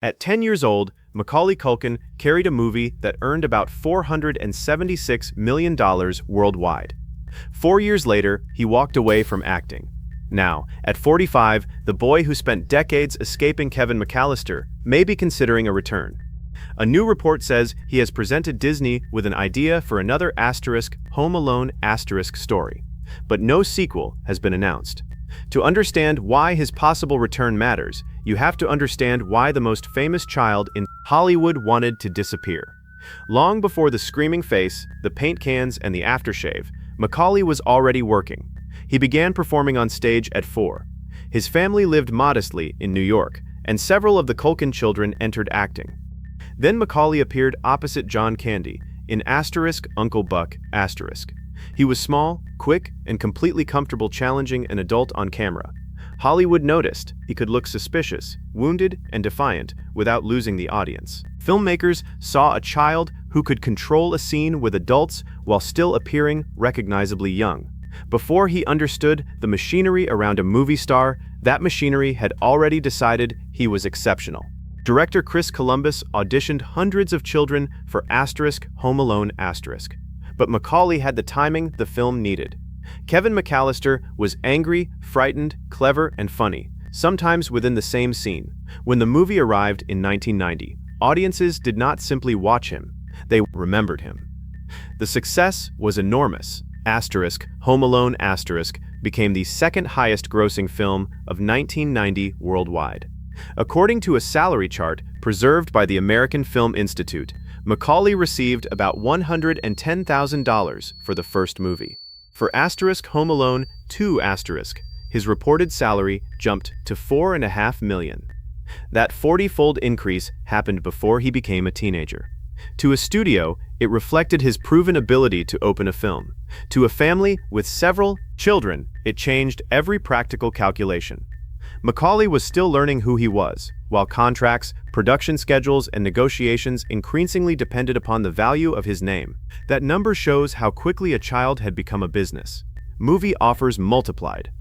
At 10 years old, Macaulay Culkin carried a movie that earned about $476 million worldwide. 4 years later, he walked away from acting. Now, at 45, the boy who spent decades escaping Kevin McCallister may be considering a return. A new report says he has presented Disney with an idea for another Home Alone story, but no sequel has been announced. To understand why his possible return matters, you have to understand why the most famous child in Hollywood wanted to disappear. Long before the screaming face, the paint cans, and the aftershave, Macaulay was already working. He began performing on stage at 4. His family lived modestly in New York, and several of the Culkin children entered acting. Then Macaulay appeared opposite John Candy in Uncle Buck. He was small, quick, and completely comfortable challenging an adult on camera. Hollywood noticed he could look suspicious, wounded, and defiant without losing the audience. Filmmakers saw a child who could control a scene with adults while still appearing recognizably young. Before he understood the machinery around a movie star, that machinery had already decided he was exceptional. Director Chris Columbus auditioned hundreds of children for Home Alone *, but Macaulay had the timing the film needed. Kevin McCallister was angry, frightened, clever, and funny, sometimes within the same scene. When the movie arrived in 1990, audiences did not simply watch him, they remembered him. The success was enormous. Home Alone * became the second highest grossing film of 1990 worldwide. According to a salary chart preserved by the American Film Institute, Macaulay received about $110,000 for the first movie. For Home Alone 2 *, his reported salary jumped to $4.5 million. That 40-fold increase happened before he became a teenager. To a studio, it reflected his proven ability to open a film. To a family with several children, it changed every practical calculation. Macaulay was still learning who he was, while contracts, production schedules, and negotiations increasingly depended upon the value of his name. That number shows how quickly a child had become a business. Movie offers multiplied.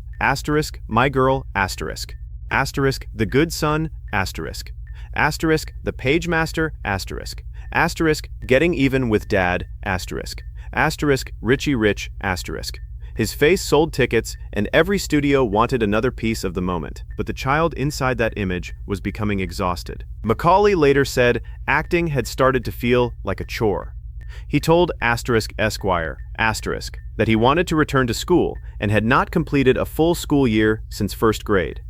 My Girl, The Good Son, The Page Master, Getting Even with Dad, Richie Rich, His face sold tickets, and every studio wanted another piece of the moment, but the child inside that image was becoming exhausted. Macaulay later said acting had started to feel like a chore. He told Esquire, that he wanted to return to school and had not completed a full school year since first grade.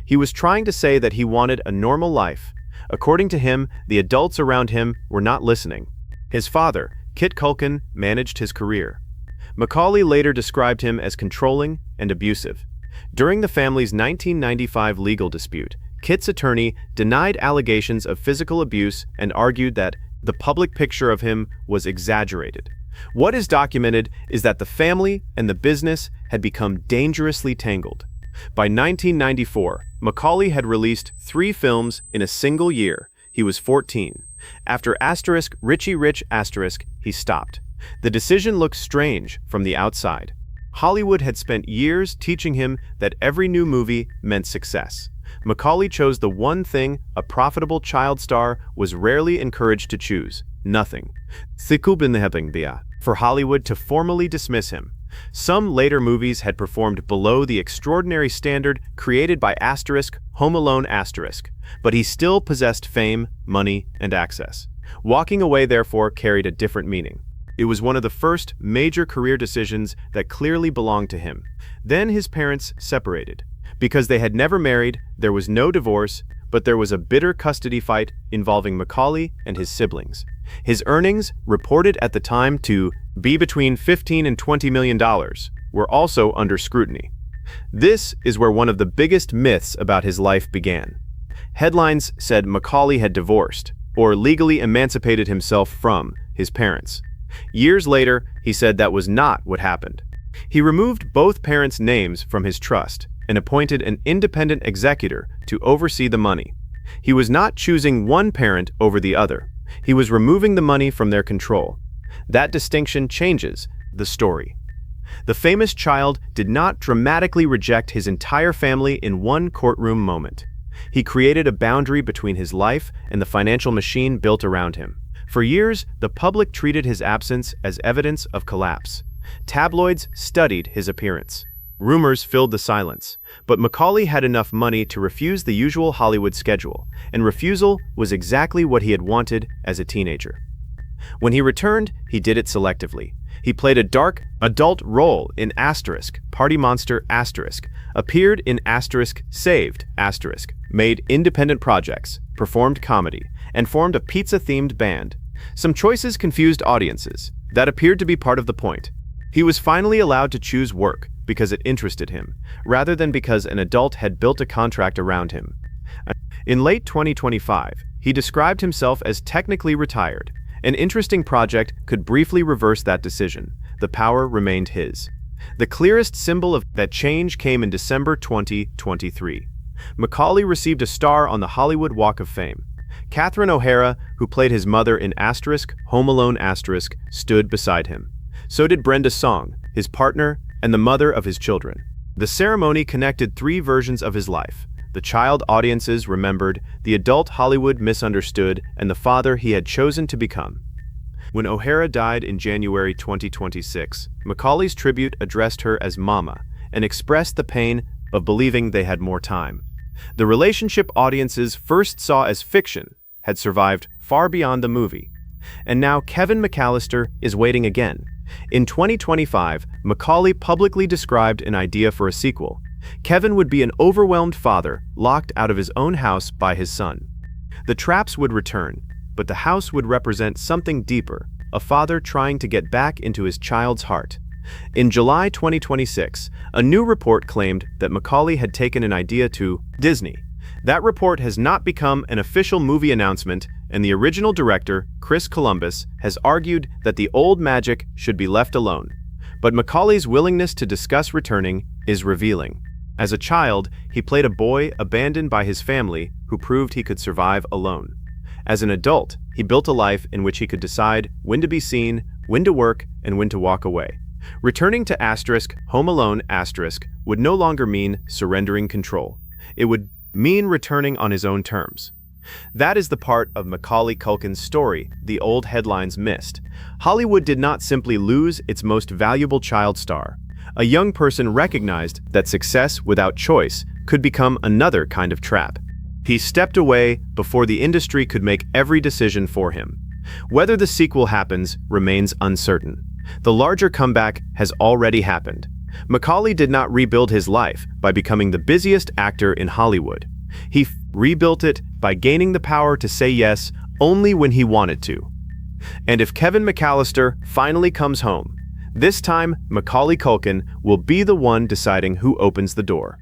He was trying to say that he wanted a normal life. According to him, the adults around him were not listening. His father, Kit Culkin, managed his career. Macaulay later described him as controlling and abusive. During the family's 1995 legal dispute, Kit's attorney denied allegations of physical abuse and argued that the public picture of him was exaggerated. What is documented is that the family and the business had become dangerously tangled. By 1994, Macaulay had released 3 films in a single year. He was 14. After Richie Rich he stopped. The decision looked strange from the outside. Hollywood had spent years teaching him that every new movie meant success. Macaulay chose the one thing a profitable child star was rarely encouraged to choose: nothing. For Hollywood to formally dismiss him. Some later movies had performed below the extraordinary standard created by Home Alone *, but he still possessed fame, money, and access. Walking away, therefore, carried a different meaning. It was one of the first major career decisions that clearly belonged to him. Then his parents separated. Because they had never married, there was no divorce, but there was a bitter custody fight involving Macaulay and his siblings. His earnings, reported at the time to be between $15 and $20 million, were also under scrutiny. This is where one of the biggest myths about his life began. Headlines said Macaulay had divorced, or legally emancipated himself from, his parents. Years later, he said that was not what happened. He removed both parents' names from his trust and appointed an independent executor to oversee the money. He was not choosing one parent over the other. He was removing the money from their control. That distinction changes the story. The famous child did not dramatically reject his entire family in one courtroom moment. He created a boundary between his life and the financial machine built around him. For years, the public treated his absence as evidence of collapse. Tabloids studied his appearance. Rumors filled the silence, but Macaulay had enough money to refuse the usual Hollywood schedule, and refusal was exactly what he had wanted as a teenager. When he returned, he did it selectively. He played a dark, adult role in Party Monster *, appeared in *, saved *, made independent projects, performed comedy, and formed a pizza-themed band. Some choices confused audiences. That appeared to be part of the point. He was finally allowed to choose work because it interested him, rather than because an adult had built a contract around him. In late 2025, he described himself as technically retired. An interesting project could briefly reverse that decision. The power remained his. The clearest symbol of that change came in December 2023. Macaulay received a star on the Hollywood Walk of Fame. Catherine O'Hara, who played his mother in Home Alone *, stood beside him. So did Brenda Song, his partner, and the mother of his children. The ceremony connected three versions of his life. The child audiences remembered, the adult Hollywood misunderstood, and the father he had chosen to become. When O'Hara died in January 2026, Macaulay's tribute addressed her as Mama and expressed the pain of believing they had more time. The relationship audiences first saw as fiction had survived far beyond the movie. And now Kevin McCallister is waiting again. In 2025, Macaulay publicly described an idea for a sequel. Kevin would be an overwhelmed father, locked out of his own house by his son. The traps would return, but the house would represent something deeper, a father trying to get back into his child's heart. In July 2026, a new report claimed that Macaulay had taken an idea to Disney. That report has not become an official movie announcement, and the original director, Chris Columbus, has argued that the old magic should be left alone. But Macaulay's willingness to discuss returning is revealing. As a child, he played a boy abandoned by his family who proved he could survive alone. As an adult, he built a life in which he could decide when to be seen, when to work, and when to walk away. Returning to Home Alone would no longer mean surrendering control. It would mean returning on his own terms. That is the part of Macaulay Culkin's story the old headlines missed. Hollywood did not simply lose its most valuable child star. A young person recognized that success without choice could become another kind of trap. He stepped away before the industry could make every decision for him. Whether the sequel happens remains uncertain. The larger comeback has already happened. Macaulay did not rebuild his life by becoming the busiest actor in Hollywood. He rebuilt it by gaining the power to say yes only when he wanted to. And if Kevin McCallister finally comes home, this time Macaulay Culkin will be the one deciding who opens the door.